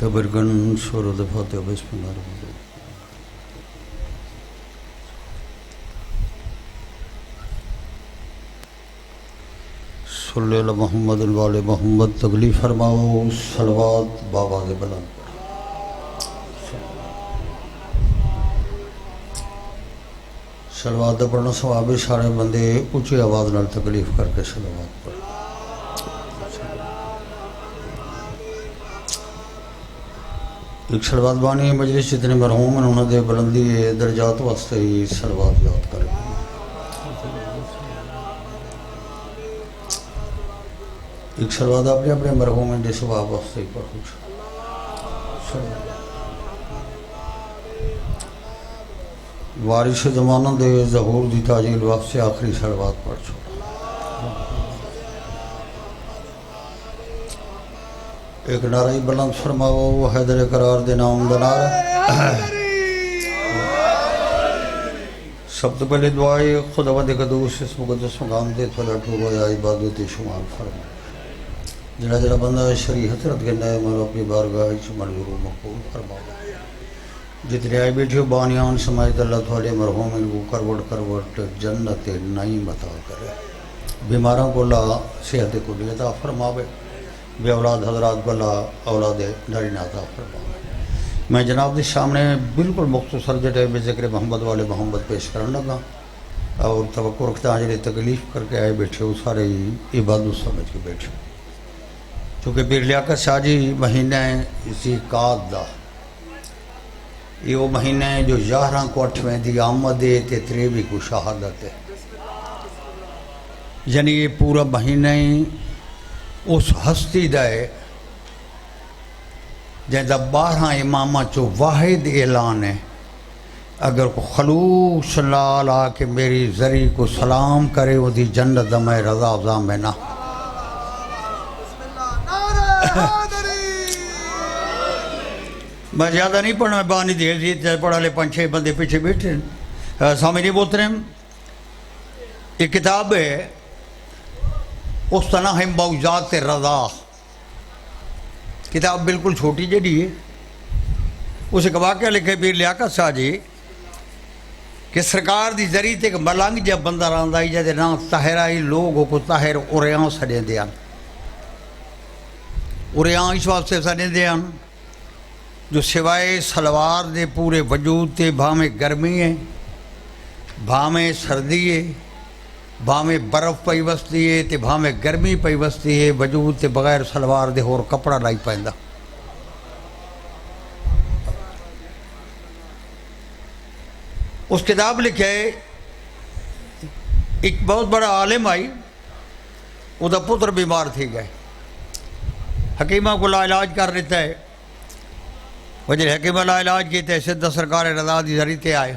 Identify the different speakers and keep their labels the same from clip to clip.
Speaker 1: تبرکن سورۃ فاتحہ بسم اللہ الرحمن الرحیم. صلی اللہ محمد وعلی محمد. تکلیف فرماؤ صلوات بابا دے بلند. صلوات پڑھنا ثواب ہے. سارے بندے اونچی آواز نال تکلیف کر کے صلوات پڑھ. ایک صلوات بانی مجلس جتنے مرحوم ہیں انہوں نے بلندی درجات واسطے ہی صلوات یاد کریں. ایک صلوات اپنے اپنے مرحوم ہیں جس ثواب واسطے ہی پڑھو. وارث زمانہ دے ظہور دی تاجیل واسطے آخری صلوات پڑھ چھوڑا. ایک نعرہ بلند فرماؤ حیدر قرار دے نام دا نعرہ. سب تو پہلے دعائے خداوند قدوس اس مقدس مقام دے تھوڑا ٹھو یا عبادت شمال فرمائے. جڑا جڑا بندہ شریع حضرت کے نئے مرو اپنی بارگاہ منظور و مقبول فرماؤ. جتنے آئے بیٹھے بانیان سماعت اللہ تھوڑے مرحوم ان کو کروٹ جنت نعیم عطا کرے. بیماروں کو اللہ صحت کلی عطا فرماوے. بے اولاد حضرات کو اللہ اولاد نارینہ عطا فرماوے. میں جناب کے سامنے بالکل مختصر جڑے بے ذکر محمد والے محمد پیش کرنے لگا اور توقع رکھتا ہوں جڑے تکلیف کر کے آئے بیٹھے وہ سارے ہی عبادت سمجھ کے بیٹھے. چونکہ پیر لیاقت شاہ جی مہینہ ذیقعدہ دا یہ وہ مہینہ ہے جو 11 کو 8ویں دی آمد ہے تے 23 کو شہادت ہے. یعنی یہ پورا مہینہ ہی اس ہستی دا ہے جہاں 12 امامہ چو واحد اعلان ہے. اگر کو خلوص لال آ کے میری ذریع کو سلام کرے وہ دی جنت دا میں رضا زامنہ. میں زیادہ نہیں پڑھنا میں بانی دیر زید پڑھا لے 5-6 بندے پیچھے بیٹھے. سامعین محترم یہ کتاب ہے اس طرح ہے موجات رضا. کتاب بالکل چھوٹی جڑی ہے. اسے ایک واقعہ لکھے پیر لیاقت شاہ جی کہ سرکار دی ذریعے ایک ملنگ جب بندہ رہندا ہے جہدے نام طاہر آئی لوگ کو طاہر اریاں سڑے دیاں. اریاں اس واسطے سڑے دیاں جو سوائے سلوار دے پورے وجود تے بھامے گرمی ہے بھامے سردی ہے بھامے برف پئی وستی ہے تے بھامے گرمی پئی وستی ہے وجود تے بغیر سلوار دے اور کپڑا لائی پیندا. اس کتاب لکھے ایک بہت بڑا عالم آئی وہ دا پتر بیمار تھی گئے. حکیمہ کو لا علاج کر رہتا ہے. وجہ حکیمہ لا علاج کیتے سدھا سرکار رضا دی ذریعے تے آئے.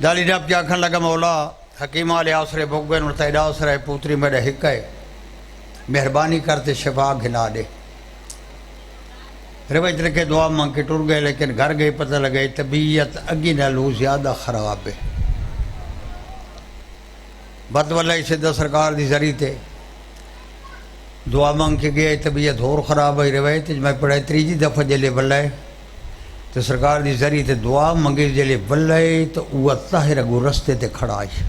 Speaker 1: دالی رب کیا کھن لگا مولا حکیمہ علیہ آسرے بھگوین اور تیرا آسرے پوتری میرے حق ہے مہربانی کرتے شفا گھنا دے. روایت لکھے دعا مانگ کے ٹر گئے لیکن گھر گئے پتہ لگے طبیعت اگی نالو زیادہ خراب ہے. بد واللہ سدھا سرکار دی ذریعے تے دعا مانگ کے گئے طبیعت اور خراب ہے. روایت میں پڑھائی 3 دفعہ جلے بلائے تو سرکار دی ذریعے تے دعا منگے جلے بلائے تو وہ طاہر اگو رستے تے کھڑا آئی.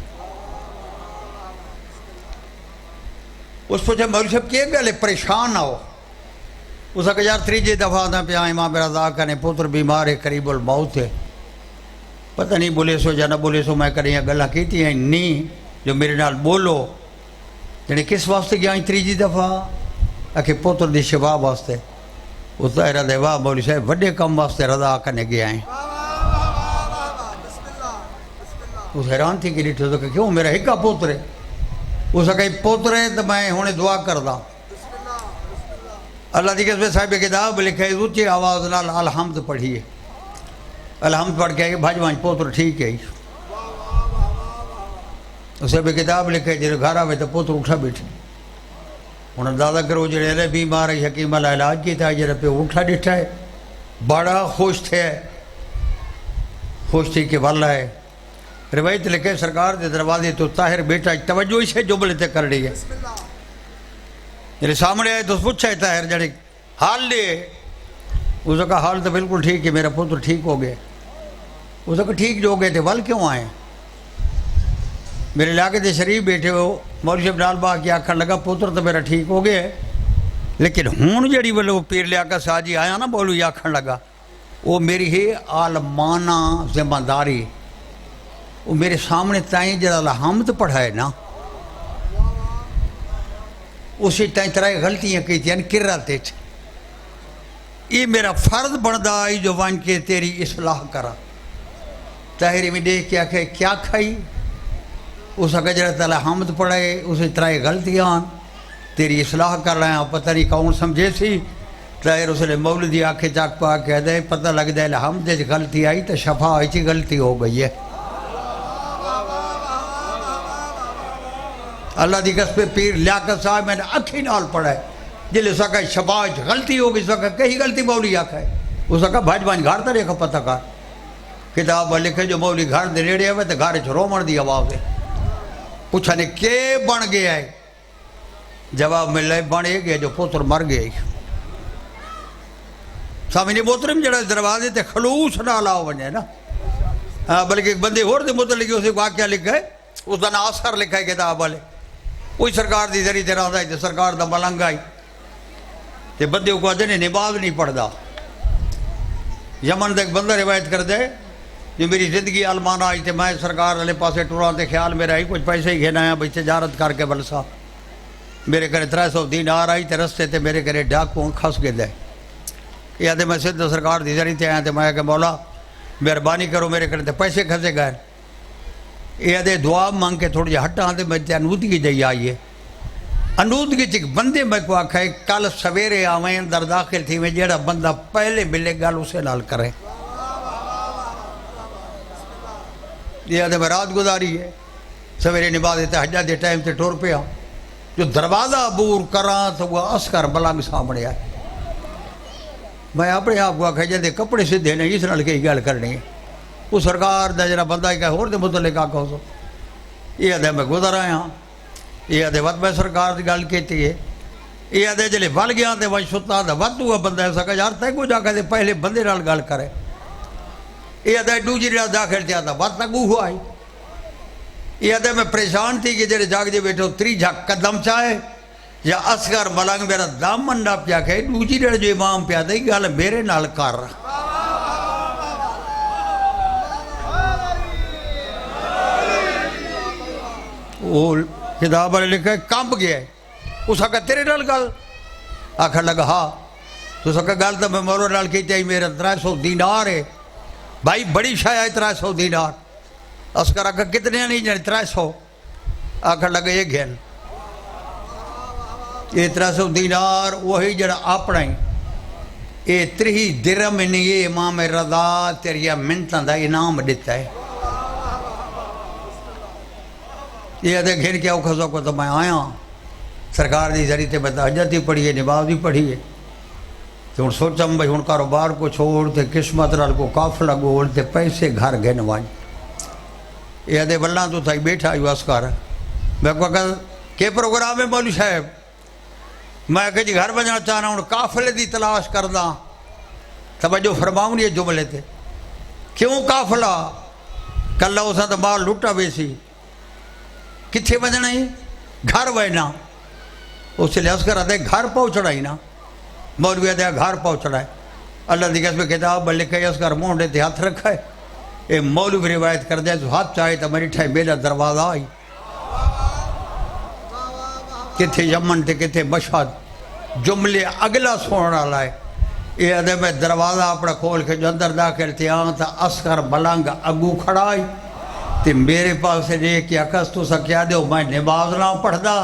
Speaker 1: اس پوچھا مولوی صاحب کیے گلے پریشان آؤ. اس کا یار 3 دفعہ آدھا پہ امام رضا کنے پتر بیمار ہے قریب الموت ہے. پتہ نہیں بولے سو یا نہ بولے سو میں کریں گلاں کیتی ہیں نہیں جو میرے نال بولو. یعنی کس واسطے گیا 3 دفعہ کہ پتر دی شفا واسطے. وہ طاہرہ دے واہ مولوی صاحب وڈے کم واسطے رضا کنے گیا ہیں. اس حیران تھی کہ ڈٹھو تو کہ کیوں میرا ہکا پوتر ہے. اس کا پوتر ہے تو میں ہونے دعا کردہ. اللہ دی قسم صاحب کتاب لکھے اونچی آواز نال الحمد پڑھیے. الحمد پڑھ کے بھاج وانج پوتر ٹھیک ہے. اسے بھی کتاب لکھے جی گھر آئے تو پوتر اٹھا بیٹھے. ہوں اندازہ کرو جڑے بیمار ہے حکیم اللہ علاج کیتا ہے جڑا پہ اٹھا ڈٹھا ہے بڑا خوش تھے. خوش تھی کہ والا ہے. روایت لکھے سرکار دے دروازے تو طاہر بیٹا توجہ اسے جملے تے کر رہی ہے. جڑے سامنے آئے تو پوچھا ہے طاہر جڑے حال لے. اس نے کہا حال تو بالکل ٹھیک ہے، میرا پتر ٹھیک ہو گیا. اس نے کہا ٹھیک جو ہو گئے تھے ول کیوں آئے؟ میرے علاقے سے شریف بیٹھے ہو مولوی صاحب نال باغ کی آخر لگا پتر تو میرا ٹھیک ہو گیا ہے، لیکن ہوں جڑی وہ پیر لیاقت ساجی آیا نا مولوی آخر لگا وہ میری ہے عالمانہ ذمہ داری. وہ میرے سامنے تائیں جڑا حمد پڑھائے نا اسی تائیں طرح غلطیاں کی تھیں کرتے تھے. یہ میرا فرض بندا آئی جو وان کے تیری اصلاح کرا. طاہری میں دیکھ کے آکھے کیا کھائی؟ اس کا جڑا تعالیٰ حمد پڑھائے اسی طرح غلطیاں تیری اصلاح کر رہے ہیں. پتہ نہیں کون سمجھے سی. طاہر اس نے مولدی آکھے چاک پا کہہ دے پتہ لگ دے حمد جی غلطی آئی تو شفا آئی چی غلطی ہو گئی ہے. اللہ دی قسم پیر لیاقت صاحب میں نے اکھی نال پڑھا ہے جلے سکا شفا غلطی ہو گئی سکا کہیں غلطی مولوی آکھا ہے. اس کا بھاج بھاج گھر تا ریکھا پتہ کار کتاب لکھے جو مولوی گھر دے نیڑے ہوئے تو گھر رومن دی آواز ہے. پوچھا نے کہ بن گیا ہے؟ جواب ملے بنے گیا جو پتر مر گیا. سامنے محترم جڑا دروازے تے خلوص نہ لاؤ بنے نا بلکہ ایک بندے اور دے متعلق اسے واقعہ لکھا ہے اس کا نا اثر لکھا ہے کتاب والے. کوئی سرکار دی ذریعے تے رہندا ہے تے سرکار دا ملنگ آئی تے بندے کو آدھے نے نماز نہیں پڑھدا. یمن دا ایک بندہ روایت کر دے جو میری زندگی عالمانہ آئی تے میں سرکار والے پاسے ٹوراں تے خیال میرا ہی کچھ پیسے ہی گھنا ہے بھئی تجارت کر کے بلسا. میرے گھر 300 دینار آئی تے رستے تے میرے گھر ڈاکوں کھس گئے دے. یہ آدھے میں سدھ سرکار دی ذریعے تے آیا تے میں کہ مولا مہربانی کرو میرے گھر تے پیسے کھسے گئے. یہ آدھے دعا مانگ کے تھوڑی جہاں ہٹاں تے میں تے انودگی جائی آئی ہے. انودگی چک بندے میں کو آکھا ہے کل سویرے آویں اندر داخل تھی میں جیڑا بندہ پہلے ملے گل اسے نال کرے. یہ آدھے میں رات گزاری ہے سویرے نماز تہجد دے ٹائم تے ٹور پیا جو دروازہ عبور کراں تو وہ عسکر ملنگ سامنے آئے. میں اپنے آپ کو آکھا جدے کپڑے سدھے نہیں اس نال کئی گل کرنی ہے. وہ سرکار دا جڑا بندہ ہے کہ ہور دے متعلق آکھا ہو سو. یہ آدھے میں گزر آیا. یہ آدھے وقت میں سرکار دی گل کیتی ہے. یہ آدھے جلے ول گیا تے وج ستا دا وقت ہوا بندہ ہے سکا یار تے کو جا کے پہلے بندے نال گل کرے. یہ آدھے دوجی نال داخل تھیا تا وقت اگو ہوا آئی. یہ آدھے میں پریشان تھی کہ جڑے جاگ دے بیٹھو تری جھک قدم چاہے یا اسکر ملنگ میرا دامن نہ پیا کہ دوجی نال جو امام پیا دے گل میرے نال کر. وہ کتاب والے لکھا ہے کمب گیا ہے. اس آکھا تیرے نال گل؟ آکھر لگا ہاں. تو اس آکھا گل تو میں مولو نال کی چاہیے میرا 300 دینار ہے. بھائی بڑی شاہ ہے 300 دینار. اسکر آکھا کتنے نہیں جانے 300. آکھر لگا یہ گھن یہ 300 دینار وہی جڑا اپنا ہی یہ 30 درہم نے یہ امام رضا تیریا منتاں دا انعام دیتا ہے. یہ آدھے گھن کے اوکھا سوکھا تو میں آیا سرکار دی ذریعے تے میں تہجد ہی پڑھی ہے نماز بھی پڑھی ہے. تو ہوں سوچا بھائی ہوں کاروبار کو چھوڑ تے قسمت نال کو قافلہ گول تے پیسے گھر گھن وائیں. یہ آدھے بلّاں تو تھائی بیٹھا آئیو اسکار. میں کو کہا کہ پروگرام ہے مولوی صاحب؟ میں کہ جی گھر بجنا چاہنا ہوں قافلے دی تلاش کردہ. توجہ فرماؤں یہ جملے تھے. کیوں قافلہ؟ کلہ اساں تو مال لٹا بیسی کتھے بجنا ہی گھر بجنا. اس لیے اسکر آدھے گھر پہنچنا ہی نا. مولوی آدھے گھر پہنچنا ہے. اللہ دی قسم کتاب میں لکھا ہے اسکر مونڈے تے ہاتھ رکھا ہے. اے مولوی روایت کر دے تو ہاتھ چاہے تو میری ٹھائی میرا دروازہ آئی. کتھے یمن تے کتھے مشہد جملے اگلا سونا لائے. یہ آدھے میں دروازہ اپنا کھول کے جو اندر داخل تھے آن تا اسکر ملنگ اگو کھڑائی تے میرے پاس سے لے کے اکس تو سا کیا دے میں نماز نہ پڑھدا.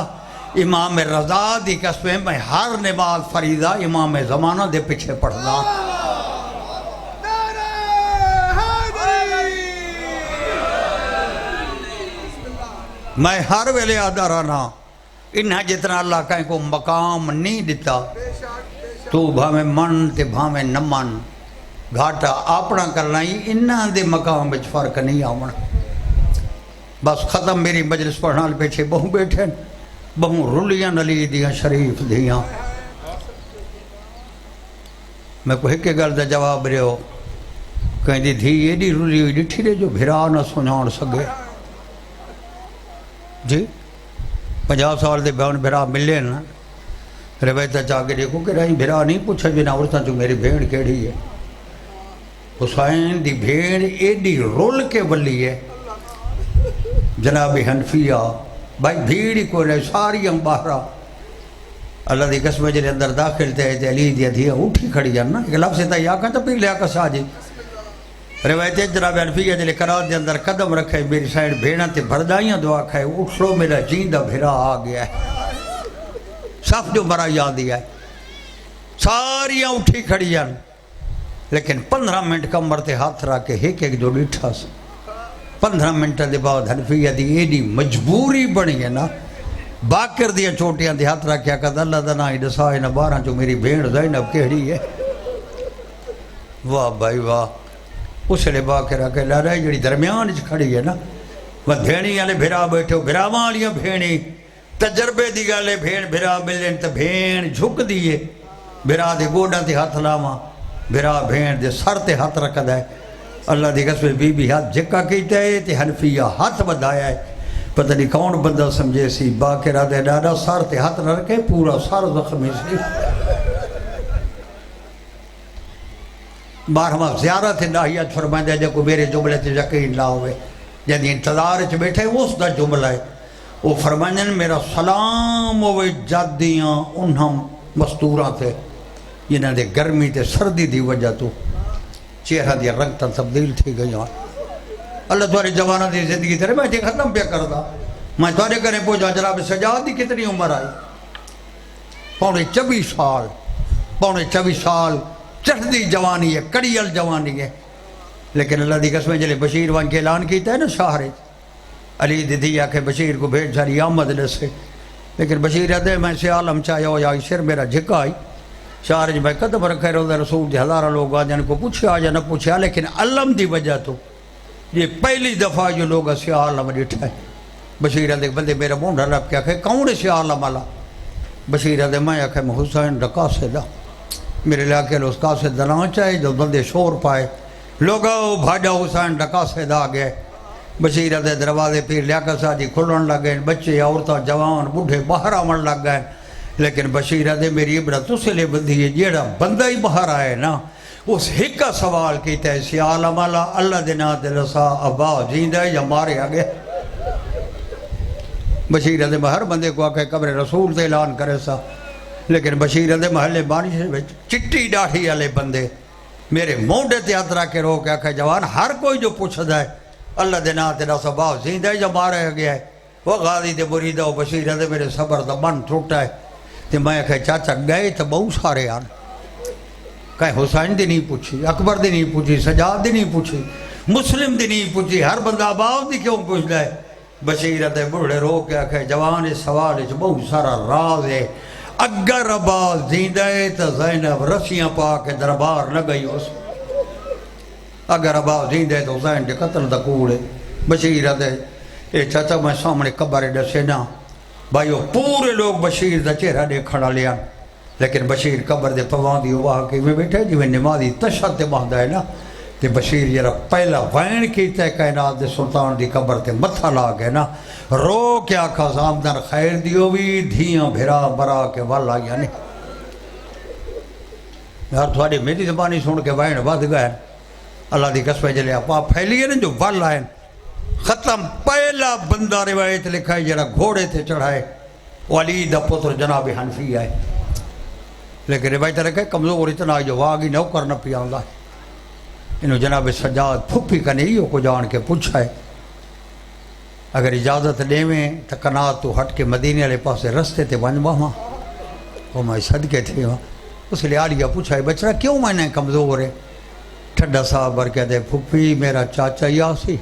Speaker 1: امام رضا دی قسمیں میں ہر نماز فریضہ امام زمانہ دے پیچھے پڑھدا. میں ہر ویلے آدھا رہنا انہا جتنا اللہ کہیں کو مقام نہیں دیتا تو بھامے من تے بھامے نمان گھاٹا اپنا کرنا ہی انہا دے مقام بچ فرق نہیں آمنا. بس ختم میری مجلس پڑھنا پیچھے بہوں بیٹھے بہوں رلیاں نلی دیاں شریف دیاں میں کو ایک گل کا جواب ڈیو کہیں دھی ایڈی رلی ہوئی ڈٹھی رہے جو بھرا نہ سنجھاڑ سکے جی 50 سال دے بیان بھرا ملے نا روایت چاہ کے دیکھو کہ رہی بھرا نہیں پوچھا جی عورتوں چ میری بھیڑ کیڑی ہے حسین دی بھیڑ ایڈی رول کے ولی ہے جناب حنفیہ بھائی بھیڑ ہی کوئی نہیں ساری باہر اللہ دی قسم جے اندر داخل تھے علی دی دھیا اٹھی کھڑی ہے نا ایک لفظ تے یا کہ پی لیا کسا جی روایت جناب حنفیہ جے قرات دے اندر قدم رکھے میری سائیڈ بھیڑاں تے بھردائیاں دعا کھائے اٹھ لو میرا جیندا بھرا آ گیا ہے صاف جو مرا یاد ہے ساریاں اٹھی کھڑی ہیں لیکن 15 منٹ کمر تے ہاتھ رکھ کے ایک جو ڈٹھا سا 15 منٹ دے بعد حنفیہ دی ایڈی مجبوری بنی ہے نا باقر دیا چوٹیاں دے ہاتھ رکھیا کہ اللہ دا نا ہی دسا ہے نا 12 جو میری بھیڑ زینب کیڑی ہے واہ بھائی واہ اس لئے باقر رکھے لڑائی جڑی درمیان کھڑی ہے نا وہ بھیڑی والے بھرا بیٹھو بھرا والیاں بھیڑی تجربے دی گالے بھیڑ بھرا ملن تو بھیڑ جھک دیئے بھرا دے گوڑاں تے ہاتھ لاواں بھرا بھیڑ دے سر تے ہاتھ رکھ دے اللہ دی قسم بی بی ہاتھ جھکا کیتا ہے تے حنفیہ ہاتھ بدایا ہے پتہ نہیں کون بندہ سمجھے سی باقرہ دے ڈاڈا سر تے ہاتھ نہ رکھے پورا سر زخمی سی بارہواں زیارت الہیہ فرمائیں دے جو کو میرے جملے تے یقین نہ ہوئے جدی انتظار چ بیٹھے اس دا جملہ ہے وہ فرمائیں میرا سلام ہوئے جادیاں انہم مستوراں تھے جنہاں دے گرمی تے سردی دی وجہ تو چہرہ دی رنگ تا تبدیل تھی گئی ہیں اللہ تمہاری جوانہ دی زندگی تیرے میں جی ختم پہ کر دا میں تمہارے کریں پوچھا جناب سجاد دی کتنی عمر آئی پونے 24 سال چڑھدی جوانی ہے کڑیل جوانی ہے لیکن اللہ دی قسمیں جلے بشیر وان کے اعلان کیتا ہے نا شاہر علی دی دیا کہ بشیر کو بھیج ساری آمد سے لیکن بشیر ہے میں سے عالم چاہے ہو یا سر میرا جھکا آئی شاہر جی میں قدم رکھے روزہ رسول دی ہزارہ لوگ آ جن کو پوچھا یا نہ پوچھا لیکن علم دی وجہ تو یہ پہلی دفعہ جو لوگ سے عالم ڈٹھا ہے بشیر ہے بندے میرا مونڈا رب کیا کہ کون سے عالم والا بشیر ہے میں آکھے میں حسین رکا سے دا میرے علاقے لوگ کا سے دنا چاہے جو بندے شور پائے لوگوں بھاجا حسین رکا سے دا گئے بشیر ہے دروازے پیر لیاقہ ساجی کھلن لگ گئے بچے عورتیں جوان بوڑھے باہر آمن لگ گئے لیکن بشیر ہے میری عبرت اس لئے بندی ہے جیڑا بندہ ہی باہر آئے نا اس ہکا سوال کیتا ہے سی عالم اللہ دینا دلسا ابا جیندہ یا مارے آگے بشیر ہے ہر بندے کو آکے قبر رسول سے اعلان کرے سا لیکن بشیر ہے محلے بانی سے چٹی ڈاڑھی والے بندے میرے مونڈے تے ہاتھ رکھ کے رو کے آکے جوان ہر کوئی جو پوچھدا ہے اللہ دینا دلسا ابا جیندہ یا مارے آگے ہے وہ غازی دے مریدہ و بشیر ہے میرے صبر دا من ٹوٹا ہے تے میں کہا چاچا گئے تو بہت سارے آن کہیں حسین دی نہیں پوچھی اکبر دی نہیں پوچھی سجاد دی نہیں پوچھی مسلم دی نہیں پوچھی ہر بندہ عباس دی کیوں پوچھ لائے بشیرت بڑھے رو کے آکھے جوان اس سوال اس بہت سارا راز ہے اگر عباس زندہ ہے تو زینب رسیاں پا کے دربار نہ گئی اس اگر عباس زندہ ہے تو زین دے قتل دا کوڑے بشیرت اے چاچا میں سامنے قبر ڈسے نا بھائیو پورے لوگ بشیر دا چہرہ دے کھڑا لیا لیکن بشیر قبر دے پوان دی واہ کے میں بیٹھے جی میں نمازی تشہد مہدہ ہے نا تے بشیر جرا پہلا وین کیتا ہے کائنات دے سلطان دی قبر تے متھا لا گئے نا رو کیا کھا زامدن خیر دیو بھی دھیاں بھرا برا کے والا یعنی یار تھوڑی میری زبانی سن کے وین ود گئے اللہ دی قسم جلے آپ پھیلیے نا جو والا ہے ختم پہلا بندہ روایت لکھا ہے جرا گھوڑے تے چڑھائے علی دا پتر جناب حنفیہ ہے لیکن روایت رکھے کمزور اتنا جو واگی نوکر نہ پیاندہ ہے انہوں جناب سجاد پھپی کا نہیں ہو کو جان کے پوچھا ہے اگر اجازت دے میں تو کنات تو ہٹ کے مدینے والے پاسے رستے تے ونجوا ہاں وہ میں صدقے تھے وہاں اس لیے آلیا پوچھا ہے بچڑا کیوں میں نے کمزور ہے ٹھڈا صاحب بر کہتے ہیں پھپی میرا چاچا ہی آسی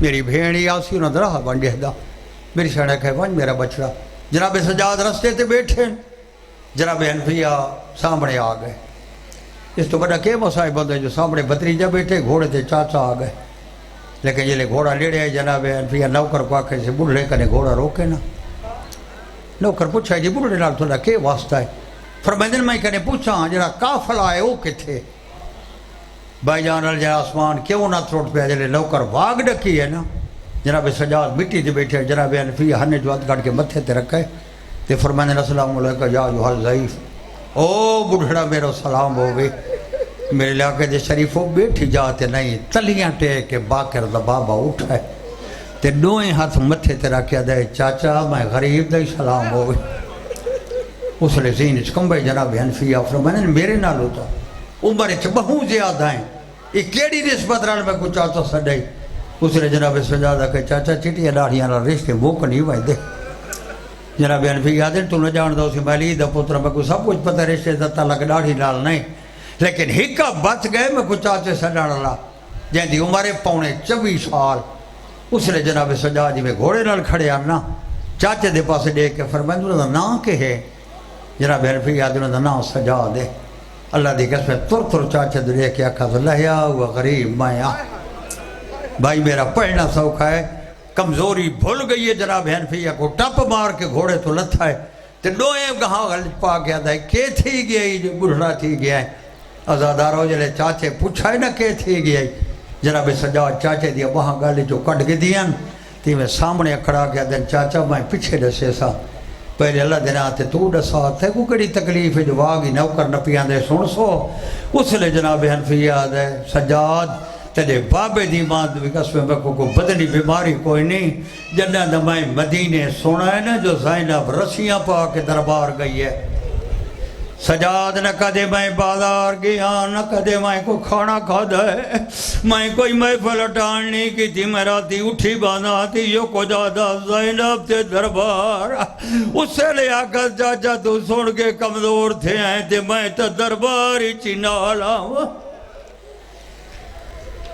Speaker 1: میری بھیڑ ہی آسی انہوں درہ بنڈے دا میری شاڑا کہے ونج میرا بچڑا جناب سجاد رستے تے بیٹھے جناب حنفیہ سامنے آ گئے اس تو بڑا کہ مسائب بندے جو سامنے بتریجہ بیٹھے گھوڑے تے چاچا آ گئے لیکن یہ لے گھوڑا لیڑے آئے جناب حنفیہ نوکر کو آکھے سے بڑھے کنے گھوڑا روکے نا نوکر پوچھا ہے جی بڑھے نال تھوڑا کہ واسطہ ہے فرمائندے میں کنے پوچھا جڑا قافلہ ہے وہ کتھے بھائی جان ال جڑا آسمان کیوں نہ تروٹ پیا جڑے لوکر واگ ڈکی ہے نا جناب سجاد مٹی تے بیٹھے جناب حنفیہ ہنے جو ہاتھ کٹ کے متھے تے رکھے تے فرمائندے السلام علیکم یا ایھا الضعیف او بڑھڑا میرا سلام ہوے میرے علاقے دے شریفوں بیٹھی جاتے نہیں تلیاں ٹیک کے باکر دا بابا اٹھائے تے دوئیں ہاتھ متھے تے رکھیا دے چاچا میں غریب دا سلام ہوے اس لئے زین چکمبے جناب حنفیہ فرمائندے میرے نال ہوتا عمر چ بہوں زیادہ ہیں یہ کیڑی نسبت رال میں کو چاچا سڈائی اس نے جناب سجادہ کہ چاچا چٹیاں داڑھیاں نال رشتے موک نہیں وائدے جناب حنفیہ دن تو نہ جان دو سی مالی دا پتر میں کو سب کچھ پتہ رشتے دا تعلق داڑھی نال نہیں لیکن ہکا بچ گئے میں کو چاچے سڈان والا جن دی عمر پونے 24 سال اس نے جناب سجاد میں گھوڑے نال کھڑے آنا چاچے دے پاسے دیکھ کے فرمائے انہوں دا نام کہ ہے جناب حنفیہ انہوں دا نام سجاد ہے اللہ دی قسم تر تر چاچے دے دیکھ کے آکھا اللہ یا ہوا غریب میں بھائی میرا پڑھنا سوکھا ہے کمزوری بھول گئی ہے جناب حنفیہ کو ٹپ مار کے گھوڑے تو لتھا ہے تے ڈوئیں گہاں غلط پا گیا تھا کہ تھی گیا ہی جو بڑھڑا تھی گیا ہے ازادارو جلے چاچے پوچھا ہے نا کہ تھی گیا ہے جناب سجاد چاچے دیا وہاں گالی جو کٹ کے دیا تی میں سامنے اکھڑا گیا دن چاچا میں پیچھے ڈسے سا پہلے اللہ دن آتے تو ڈسا تھے کو کڑی تکلیف ہے جو واگی نوکر نپیاں دے سن سو اس لئے جناب حنفیہ دے سجاد تیرے بابے دی ماں دی قسم میں کو بدنی بیماری کوئی نہیں جنہ دمائیں مدینے سونا ہے نا جو زینب رسیاں پا کے دربار گئی ہے سجاد نہ کدے میں بازار گیا نہ کدے میں کو کھانا کھا دے میں کوئی محفل اٹھان نہیں کی تھی میرا تھی اٹھی بانا تھی یو کو جادا زینب تے دربار اس سے لے آکر چاچا تو سن کے کمزور تھے ہیں تے میں تو دربار ہی چنالا